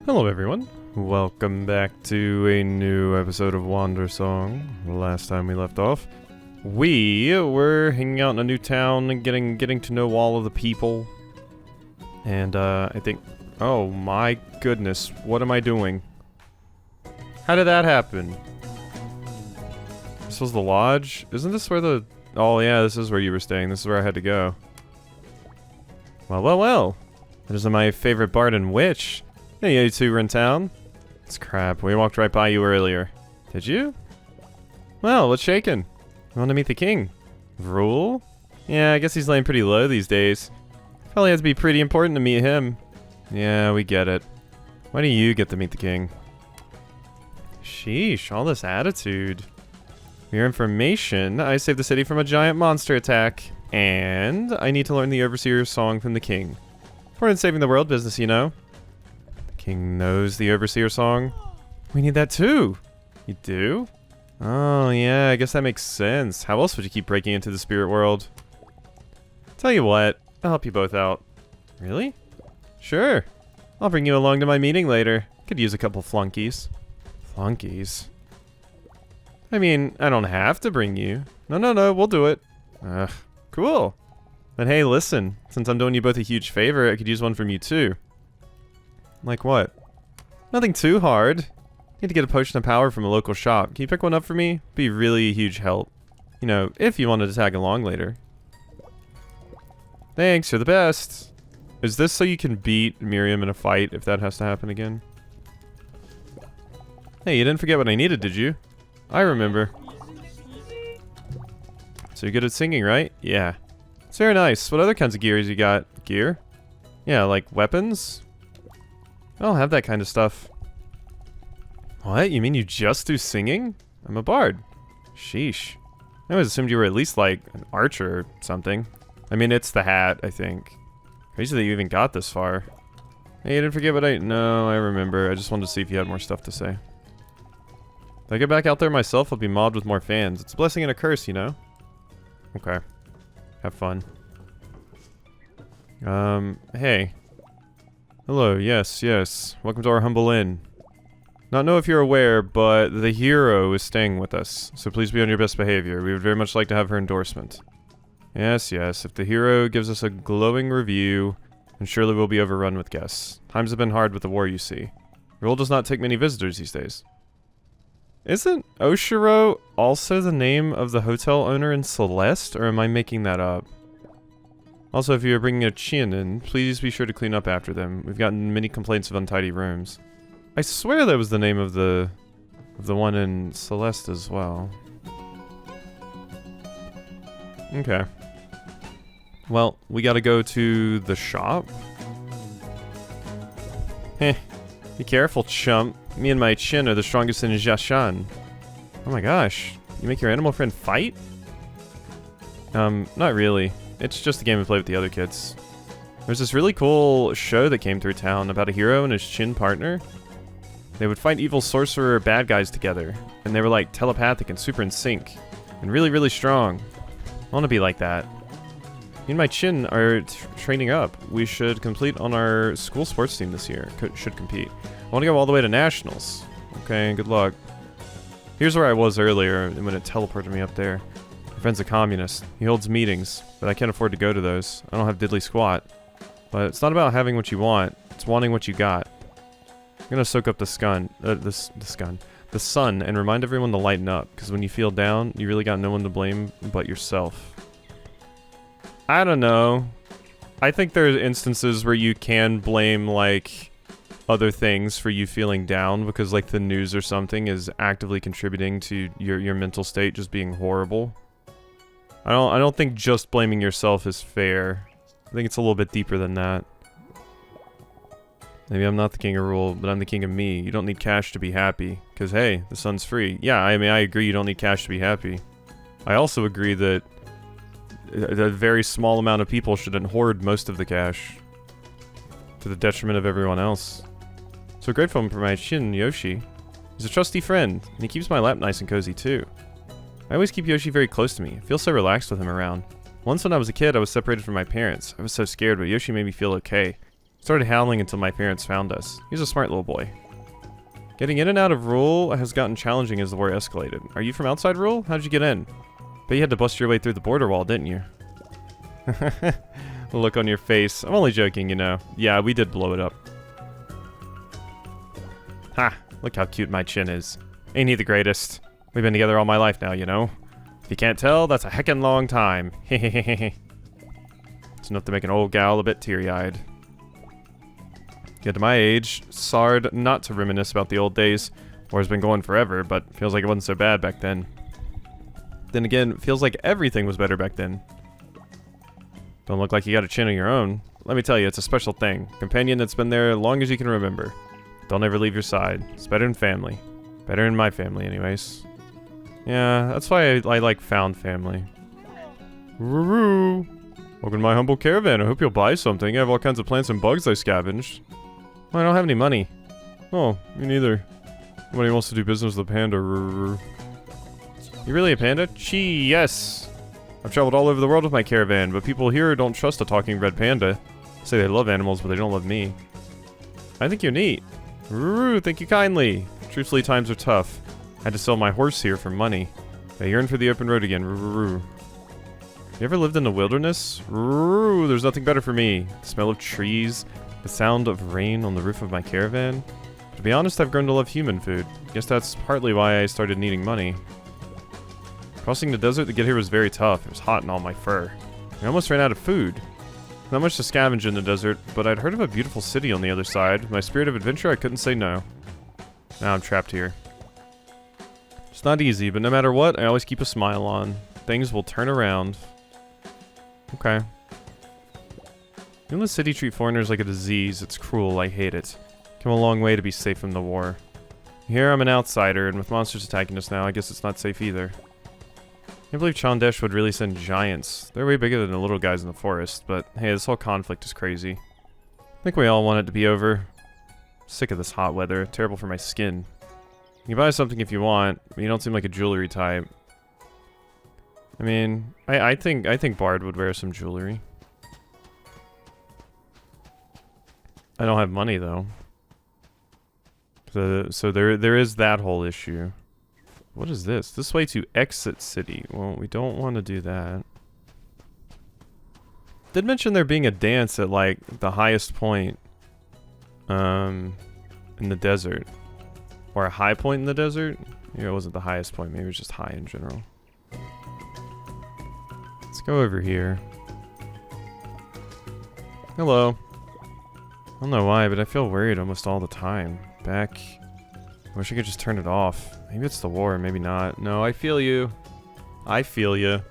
Hello everyone, welcome back to a new episode of Wandersong. Last time we left off, we were hanging out in a new town and getting to know all of the people. And I think, oh my goodness, what am I doing? How did that happen? This was the lodge? Isn't this where the... Oh yeah, this is where you were staying. This is where I had to go. Well. That is my favorite bard and witch. Hey, you two were in town. It's crap. We walked right by you earlier. Did you? Well, what's shaking? You want to meet the king? Rule? Yeah, I guess he's laying pretty low these days. Probably has to be pretty important to meet him. Yeah, we get it. Why do you get to meet the king? Sheesh, all this attitude. For your information, I saved the city from a giant monster attack. And I need to learn the Overseer's song from the king. Important saving the world business, you know. King knows the Overseer song. We need that too. You do? Oh yeah, I guess that makes sense. How else would you keep breaking into the spirit world? Tell you what, I'll help you both out. Really? Sure. I'll bring you along to my meeting later. Could use a couple flunkies. Flunkies? I mean, I don't have to bring you. No, we'll do it. Ugh, cool. But hey, listen, since I'm doing you both a huge favor, I could use one from you too. Like what? Nothing too hard. Need to get a potion of power from a local shop. Can you pick one up for me? Be really a huge help. You know, if you wanted to tag along later. Thanks, you're the best. Is this so you can beat Miriam in a fight if that has to happen again? Hey, you didn't forget what I needed, did you? I remember. So you're good at singing, right? Yeah. It's very nice. What other kinds of gears you got? Gear? Yeah, like weapons? I don't have that kind of stuff. What? You mean you just do singing? I'm a bard. Sheesh. I always assumed you were at least like an archer or something. I mean, it's the hat, I think. Crazy that you even got this far. Hey, you didn't forget what I... No, I remember. I just wanted to see if you had more stuff to say. If I get back out there myself, I'll be mobbed with more fans. It's a blessing and a curse, you know? Okay. Have fun. Hey. Hello, yes. Welcome to our humble inn. Not know if you're aware, but the hero is staying with us, so please be on your best behavior. We would very much like to have her endorsement. Yes, if the hero gives us a glowing review, then surely we'll be overrun with guests. Times have been hard with the war, you see. Rule does not take many visitors these days. Isn't Oshiro also the name of the hotel owner in Celeste, or am I making that up? Also, if you're bringing a Chin in, please be sure to clean up after them. We've gotten many complaints of untidy rooms. I swear that was the name of the one in Celeste as well. Okay. Well, we gotta go to the shop. Heh. Be careful, chump. Me and my Chin are the strongest in Jashan. Oh my gosh. You make your animal friend fight? Not really. It's just a game we play with the other kids. There's this really cool show that came through town about a hero and his Chin partner. They would fight evil sorcerer bad guys together, and they were like telepathic and super in sync, and really strong. I want to be like that. Me and my Chin are training up. We should complete on our school sports team this year. Should compete. I want to go all the way to nationals. Okay, good luck. Here's where I was earlier when it teleported me up there. My friend's a communist. He holds meetings, but I can't afford to go to those. I don't have diddly squat. But it's not about having what you want, it's wanting what you got. I'm gonna soak up the sun, and remind everyone to lighten up, because when you feel down, you really got no one to blame but yourself. I don't know. I think there's instances where you can blame, like, other things for you feeling down, because, like, the news or something is actively contributing to your mental state just being horrible. I don't think just blaming yourself is fair. I think it's a little bit deeper than that. Maybe I'm not the king of rule, but I'm the king of me. You don't need cash to be happy. Because, hey, the sun's free. Yeah, I mean, I agree you don't need cash to be happy. I also agree that a very small amount of people shouldn't hoard most of the cash. To the detriment of everyone else. So grateful for my Chin, Yoshi. He's a trusty friend, and he keeps my lap nice and cozy too. I always keep Yoshi very close to me. I feel so relaxed with him around. Once when I was a kid, I was separated from my parents. I was so scared, but Yoshi made me feel okay. Started howling until my parents found us. He's a smart little boy. Getting in and out of Rule has gotten challenging as the war escalated. Are you from outside Rule? How'd you get in? Bet you had to bust your way through the border wall, didn't you? The look on your face. I'm only joking, you know. Yeah, we did blow it up. Ha! Look how cute my chin is. Ain't he the greatest? We've been together all my life now, you know. If you can't tell, that's a heckin' long time. Hehehehe. It's enough to make an old gal a bit teary-eyed. Get to my age, it's hard not to reminisce about the old days. War's been going forever, but feels like it wasn't so bad back then. Then again, it feels like everything was better back then. Don't look like you got a chin of your own. Let me tell you, it's a special thing. Companion that's been there as long as you can remember. They'll never leave your side. It's better than family. Better than my family, anyways. Yeah, that's why I like found family. Woo-woo! Welcome to my humble caravan. I hope you'll buy something. I have all kinds of plants and bugs I scavenged. Oh, I don't have any money. Oh, me neither. Nobody wants to do business with a panda. You really a panda? Gee, yes! I've traveled all over the world with my caravan, but people here don't trust a talking red panda. Say they love animals, but they don't love me. I think you're neat. Thank you kindly. Truthfully, times are tough. I had to sell my horse here for money. I yearn for the open road again. You ever lived in the wilderness? There's nothing better for me. The smell of trees, the sound of rain on the roof of my caravan. To be honest, I've grown to love human food. Guess that's partly why I started needing money. Crossing the desert to get here was very tough. It was hot in all my fur. I almost ran out of food. Not much to scavenge in the desert, but I'd heard of a beautiful city on the other side. With my spirit of adventure, I couldn't say no. Now I'm trapped here. It's not easy, but no matter what, I always keep a smile on. Things will turn around. Okay. Even the city treat foreigners like a disease. It's cruel. I hate it. Come a long way to be safe from the war. Here I'm an outsider, and with monsters attacking us now, I guess it's not safe either. I can't believe Chandesh would really send giants. They're way bigger than the little guys in the forest, but hey, this whole conflict is crazy. I think we all want it to be over. Sick of this hot weather. Terrible for my skin. You can buy something if you want, but you don't seem like a jewelry type. I mean, I think Bard would wear some jewelry. I don't have money though. So there is that whole issue. What is this? This way to exit city. Well, we don't want to do that. Did mention there being a dance at like the highest point in the desert. Or a high point in the desert? Maybe it wasn't the highest point, maybe it was just high in general. Let's go over here. Hello. I don't know why, but I feel worried almost all the time. Back. I wish I could just turn it off. Maybe it's the war, maybe not. No, I feel you. I feel you.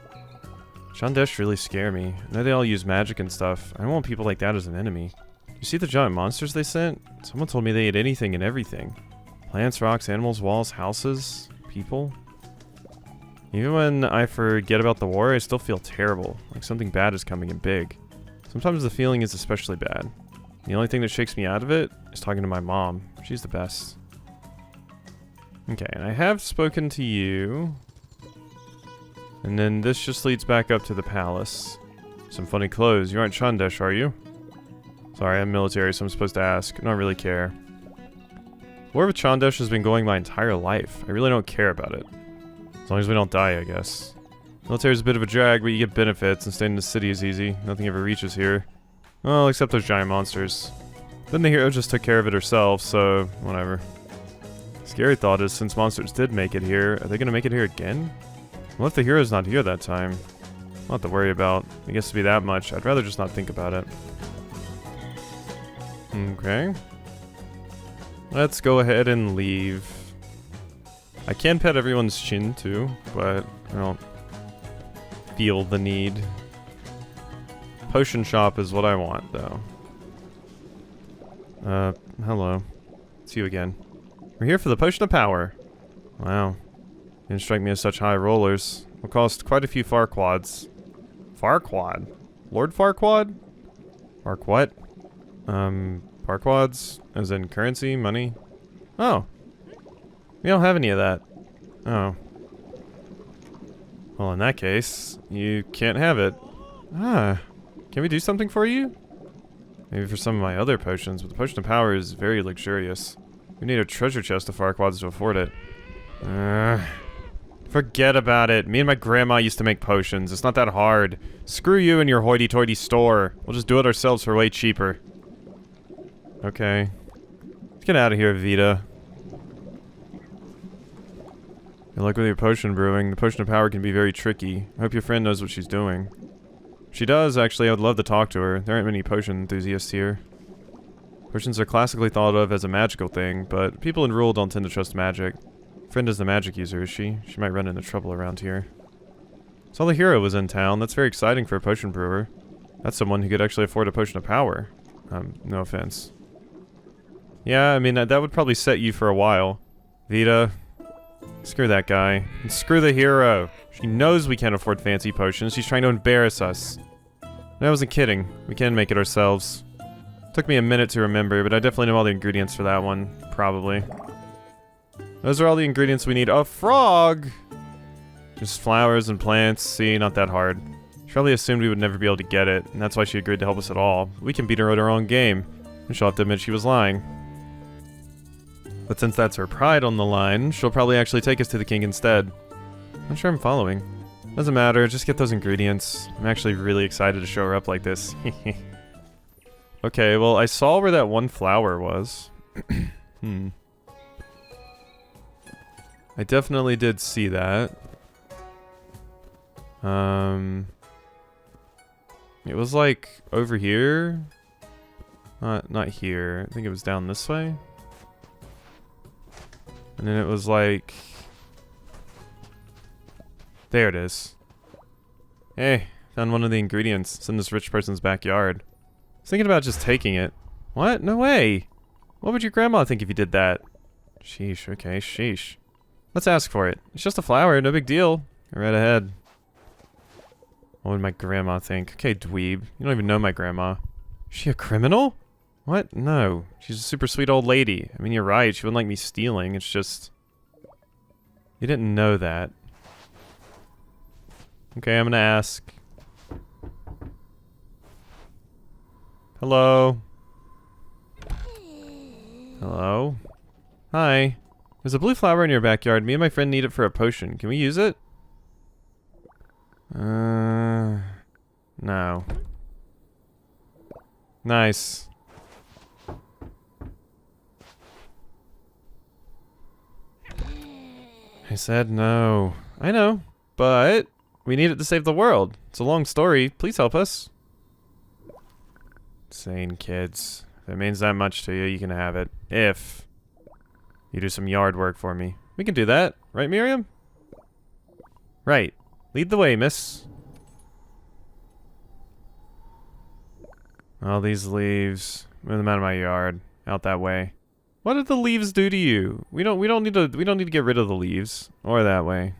Chandesh really scare me. I know they all use magic and stuff. I don't want people like that as an enemy. You see the giant monsters they sent? Someone told me they ate anything and everything. Plants, rocks, animals, walls, houses, people. Even when I forget about the war, I still feel terrible. Like something bad is coming and big. Sometimes the feeling is especially bad. The only thing that shakes me out of it is talking to my mom. She's the best. Okay, and I have spoken to you. And then this just leads back up to the palace. Some funny clothes. You aren't Chandesh, are you? Sorry, I'm military, so I'm supposed to ask. I don't really care. War with Chandesh has been going my entire life. I really don't care about it. As long as we don't die, I guess. Military's a bit of a drag, but you get benefits, and staying in the city is easy. Nothing ever reaches here. Well, except those giant monsters. Then the hero just took care of it herself, so whatever. Scary thought is, since monsters did make it here, are they gonna make it here again? Well, if the hero's not here that time, not to worry about. I guess to be that much, I'd rather just not think about it. Okay. Let's go ahead and leave. I can pet everyone's chin too, but I don't feel the need. Potion shop is what I want, though. Hello. It's you again. We're here for the potion of power. Wow. Didn't strike me as such high rollers. Will cost quite a few Farquads. Farquad? Lord Farquad? Farq what? Farquads? As in currency? Money? Oh. We don't have any of that. Oh. Well, in that case, you can't have it. Ah. Can we do something for you? Maybe for some of my other potions, but the potion of power is very luxurious. We need a treasure chest of Farquaad's to afford it. Forget about it. Me and my grandma used to make potions. It's not that hard. Screw you and your hoity-toity store. We'll just do it ourselves for way cheaper. Okay. Let's get out of here, Vita. Good luck with your potion brewing. The potion of power can be very tricky. I hope your friend knows what she's doing. If she does, actually, I would love to talk to her. There aren't many potion enthusiasts here. Potions are classically thought of as a magical thing, but people in rule don't tend to trust magic. Friend is the magic user, is she? She might run into trouble around here. Saw the hero was in town. That's very exciting for a potion brewer. That's someone who could actually afford a potion of power. No offense. Yeah, I mean, that would probably set you for a while. Vita. Screw that guy. And screw the hero. She knows we can't afford fancy potions. She's trying to embarrass us. And I wasn't kidding. We can make it ourselves. Took me a minute to remember, but I definitely know all the ingredients for that one. Probably. Those are all the ingredients we need. A frog! Just flowers and plants. See, not that hard. She probably assumed we would never be able to get it, and that's why she agreed to help us at all. We can beat her at her own game. And she'll have to admit she was lying. But since that's her pride on the line, she'll probably actually take us to the king instead. Not sure I'm following. Doesn't matter, just get those ingredients. I'm actually really excited to show her up like this. Okay, well, I saw where that one flower was. I definitely did see that. It was like over here. Not here. I think it was down this way. And then it was like... There it is. Hey, found one of the ingredients. It's in this rich person's backyard. I was thinking about just taking it. What? No way! What would your grandma think if you did that? Sheesh, okay, sheesh. Let's ask for it. It's just a flower, no big deal. Go right ahead. What would my grandma think? Okay, dweeb. You don't even know my grandma. Is she a criminal? What? No. She's a super sweet old lady. I mean, you're right. She wouldn't like me stealing. It's just... You didn't know that. Okay, I'm gonna ask. Hello? Hello? Hi. There's a blue flower in your backyard. Me and my friend need it for a potion. Can we use it? No. Nice. I said no. I know, but we need it to save the world. It's a long story. Please help us. Insane kids. If it means that much to you, you can have it. If you do some yard work for me. We can do that. Right, Miriam? Right. Lead the way, miss. All these leaves. Move them out of my yard. Out that way. What did the leaves do to you? We don't need to get rid of the leaves. Or that way.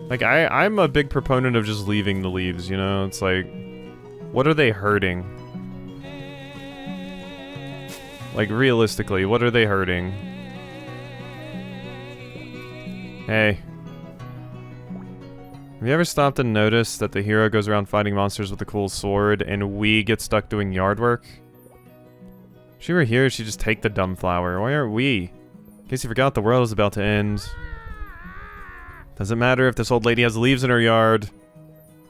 Like, I'm a big proponent of just leaving the leaves, you know? It's like, what are they hurting? Like, realistically, what are they hurting? Hey. Have you ever stopped and noticed that the hero goes around fighting monsters with a cool sword, and we get stuck doing yard work? If she were here, she'd just take the dumb flower. Why aren't we? In case you forgot, the world is about to end. Doesn't matter if this old lady has leaves in her yard.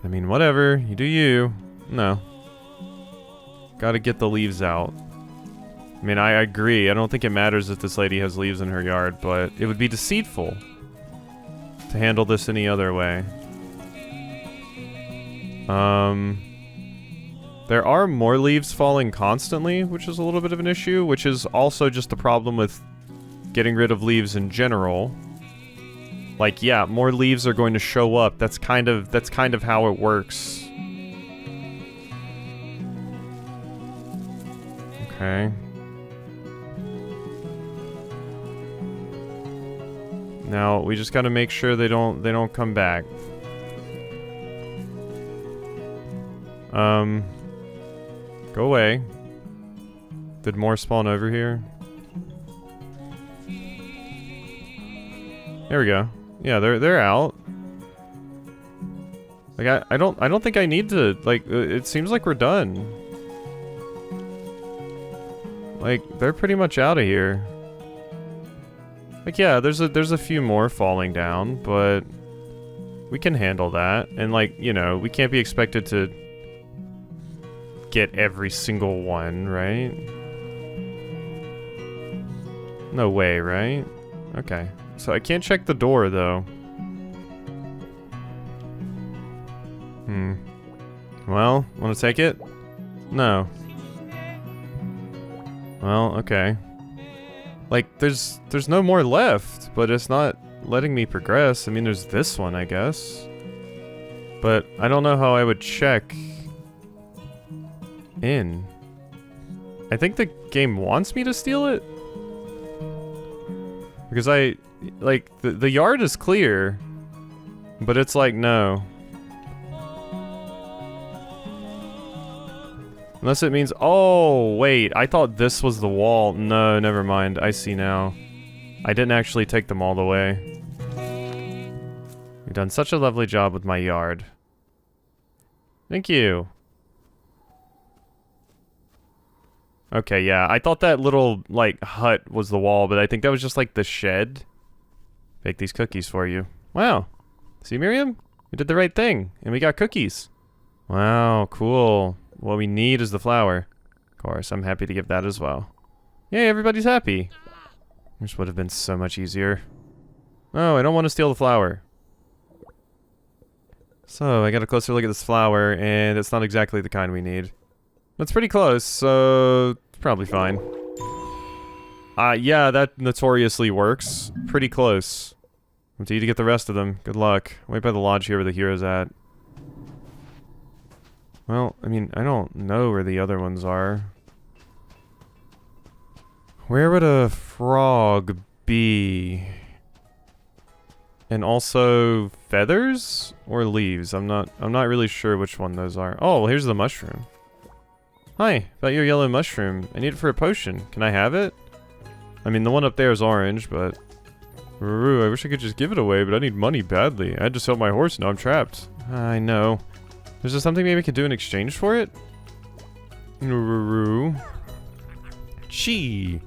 I mean, whatever. You do you. No. Gotta get the leaves out. I mean, I agree. I don't think it matters if this lady has leaves in her yard, but it would be deceitful to handle this any other way. There are more leaves falling constantly, which is a little bit of an issue, which is also just a problem with getting rid of leaves in general. Like, yeah, more leaves are going to show up. That's kind of how it works. Okay. Now, we just gotta make sure they don't come back. Go away. Did more spawn over here? There we go. Yeah, they're out. Like I don't think I need to, like, it seems like we're done. Like, they're pretty much out of here. Like, yeah, there's a few more falling down, but we can handle that. And, like, you know, we can't be expected to get every single one, right? No way, right? Okay. So I can't check the door, though. Well, wanna take it? No. Well, okay. Like, there's no more left, but it's not letting me progress. I mean, there's this one, I guess. But I don't know how I would check in. I think the game wants me to steal it. Because like, the yard is clear, but it's like, no. Unless it means, oh, wait, I thought this was the wall. No, never mind, I see now. I didn't actually take them all the way. You've done such a lovely job with my yard. Thank you. Okay, yeah, I thought that little, like, hut was the wall, but I think that was just, like, the shed. Bake these cookies for you. Wow. See, Miriam? We did the right thing, and we got cookies. Wow, cool. What we need is the flour. Of course, I'm happy to give that as well. Yay, everybody's happy. This would have been so much easier. Oh, I don't want to steal the flour. So, I got a closer look at this flour, and it's not exactly the kind we need. That's pretty close, so it's probably fine. Yeah, that notoriously works. Pretty close. Until you to get the rest of them. Good luck. Wait by the lodge here where the hero's at. Well, I mean, I don't know where the other ones are. Where would a frog be? And also feathers or leaves? I'm not really sure which one those are. Oh, well, here's the mushroom. Hi, about your yellow mushroom. I need it for a potion. Can I have it? I mean, the one up there is orange, but I wish I could just give it away, but I need money badly. I had to sell my horse, now I'm trapped. I know. Is there something maybe I could do in exchange for it? Gee.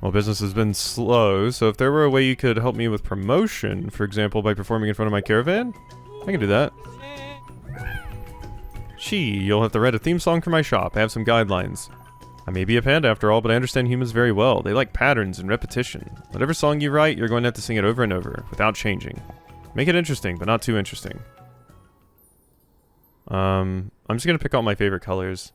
Well, business has been slow, so if there were a way you could help me with promotion, for example, by performing in front of my caravan, I can do that. Gee, you'll have to write a theme song for my shop. I have some guidelines. I may be a panda after all, but I understand humans very well. They like patterns and repetition. Whatever song you write, you're going to have to sing it over and over, without changing. Make it interesting, but not too interesting. I'm just gonna pick out my favorite colors.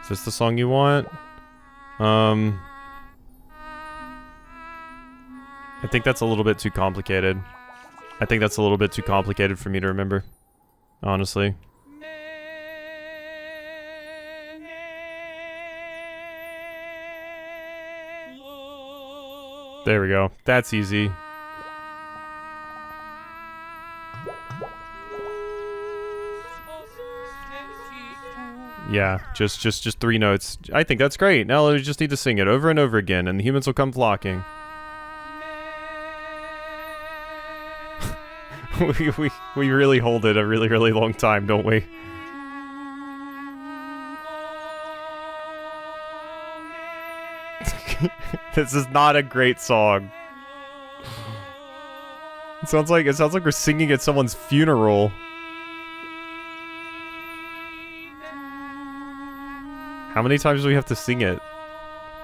Is this the song you want? I think that's a little bit too complicated. I think that's a little bit too complicated for me to remember. Honestly. There we go. That's easy. Yeah, just 3 notes. I think that's great. Now we just need to sing it over and over again, and the humans will come flocking. we really hold it a really, really long time, don't we? This is not a great song. It sounds like we're singing at someone's funeral. How many times do we have to sing it?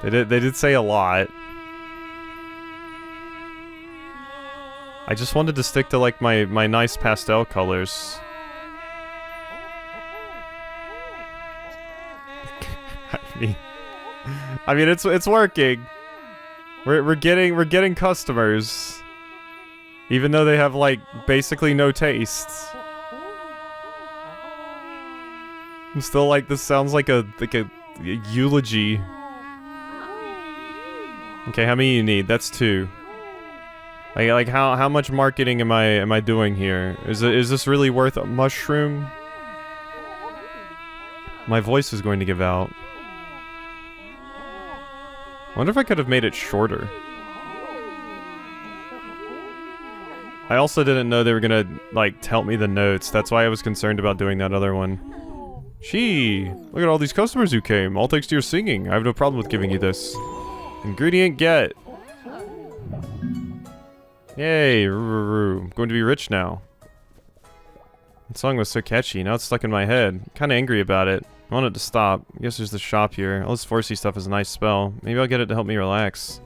They did say a lot. I just wanted to stick to like my nice pastel colors. I mean it's working. We're getting customers. Even though they have like basically no taste. I'm still like, this sounds like a eulogy. Okay, how many you need? That's 2. Like how much marketing am I doing here? Is this really worth a mushroom? My voice is going to give out. I wonder if I could have made it shorter. I also didn't know they were gonna, like, tell me the notes. That's why I was concerned about doing that other one. Gee, look at all these customers who came. All thanks to your singing. I have no problem with giving you this. Ingredient get. Yay, I'm going to be rich now. That song was so catchy, now it's stuck in my head. I'm kinda angry about it. I want it to stop. I guess there's the shop here. All this forcey stuff is a nice spell. Maybe I'll get it to help me relax.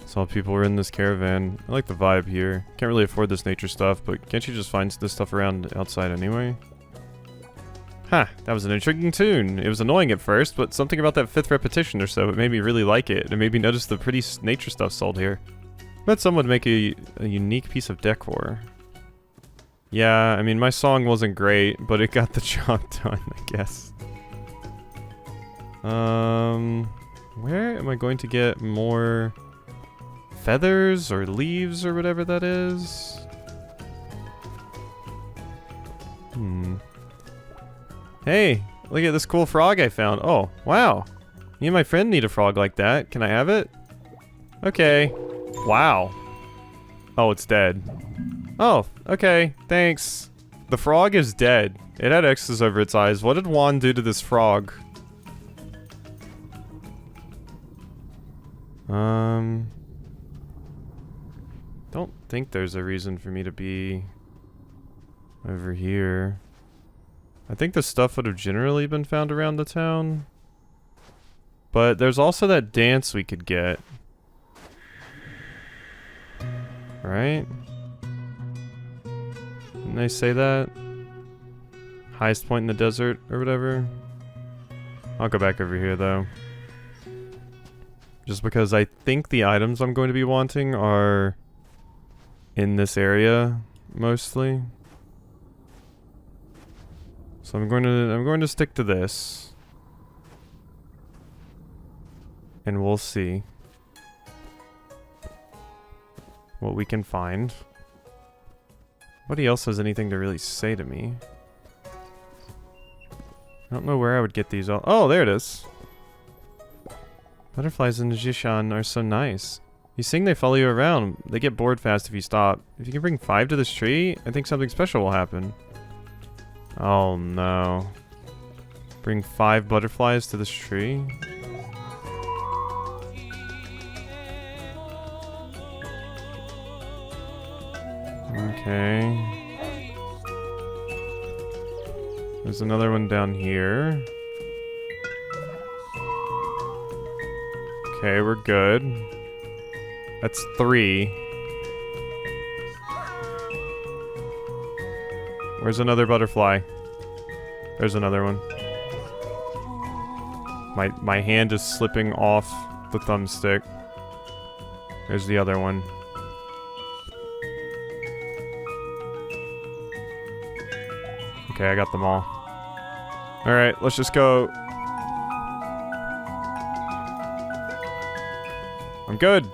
Saw people were in this caravan. I like the vibe here. Can't really afford this nature stuff, but can't you just find this stuff around outside anyway? Huh, that was an intriguing tune. It was annoying at first, but something about that 5th repetition or so, it made me really like it. It made me notice the pretty nature stuff sold here. I bet someone would make a unique piece of decor. Yeah, I mean, my song wasn't great, but it got the job done, I guess. Where am I going to get more feathers or leaves or whatever that is? Hey, look at this cool frog I found. Oh, wow. Me and my friend need a frog like that. Can I have it? Okay. Wow. Oh, it's dead. Oh, okay. Thanks. The frog is dead. It had X's over its eyes. What did Juan do to this frog? Don't think there's a reason for me to be over here. I think the stuff would have generally been found around the town. But there's also that dance we could get. Right? Didn't they say that? Highest point in the desert or whatever? I'll go back over here though. Just because I think the items I'm going to be wanting are in this area mostly. So I'm going to stick to this. And we'll see what we can find. Nobody else has anything to really say to me. I don't know where I would get these all. Oh, there it is. Butterflies in Jishan are so nice. You sing, they follow you around. They get bored fast if you stop. If you can bring 5 to this tree, I think something special will happen. Oh no. Bring 5 butterflies to this tree? Okay. There's another one down here. Okay, we're good. That's 3. Where's another butterfly? There's another one. My hand is slipping off the thumbstick. There's the other one. Okay, I got them all. Alright, let's just go. I'm good.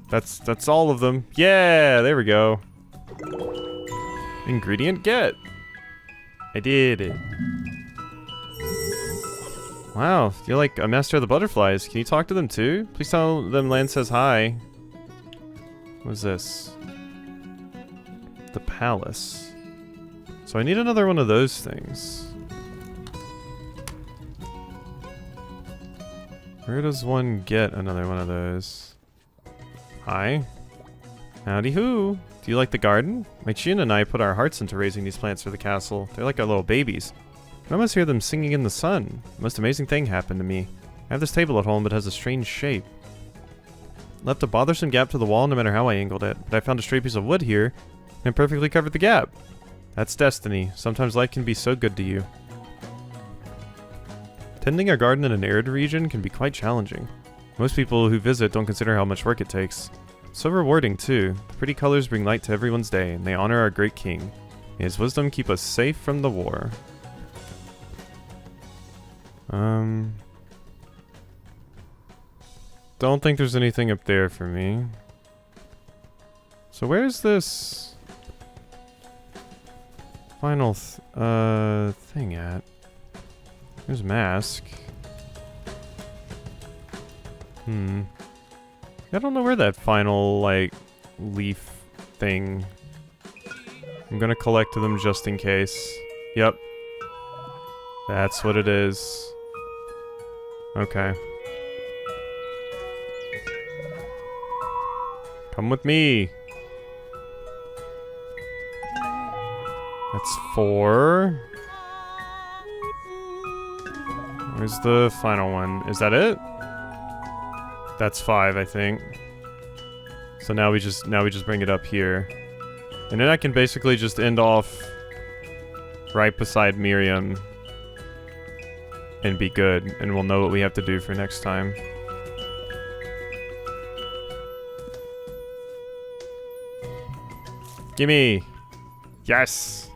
That's all of them. Yeah, there we go. Ingredient get. I did it. Wow, you're like a master of the butterflies. Can you talk to them too? Please tell them Lan says hi. What is this? The palace. So I need another one of those things. Where does one get another one of those? Hi. Howdy hoo. Do you like the garden? My Chien and I put our hearts into raising these plants for the castle. They're like our little babies. I almost hear them singing in the sun. The most amazing thing happened to me. I have this table at home, but it has a strange shape. Left a bothersome gap to the wall no matter how I angled it, but I found a stray piece of wood here, and perfectly covered the gap. That's destiny. Sometimes life can be so good to you. Tending a garden in an arid region can be quite challenging. Most people who visit don't consider how much work it takes. So rewarding too. The pretty colors bring light to everyone's day, and they honor our great king. May his wisdom keep us safe from the war. don't think there's anything up there for me. So where's this final thing at? There's mask. I don't know where that final, like, leaf thing... I'm gonna collect them just in case. Yep. That's what it is. Okay. Come with me. That's 4. Where's the final one? Is that it? That's 5, I think. So now we just bring it up here. And then I can basically just end off right beside Miriam and be good, and we'll know what we have to do for next time. Gimme! Yes!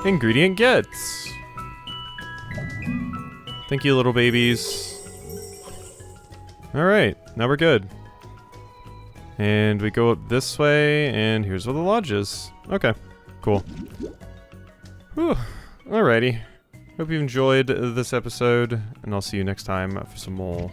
Ingredient gets! Thank you, little babies. Alright, now we're good. And we go up this way, and here's where the lodge is. Okay, cool. Whew. Alrighty. Hope you enjoyed this episode, and I'll see you next time for some more.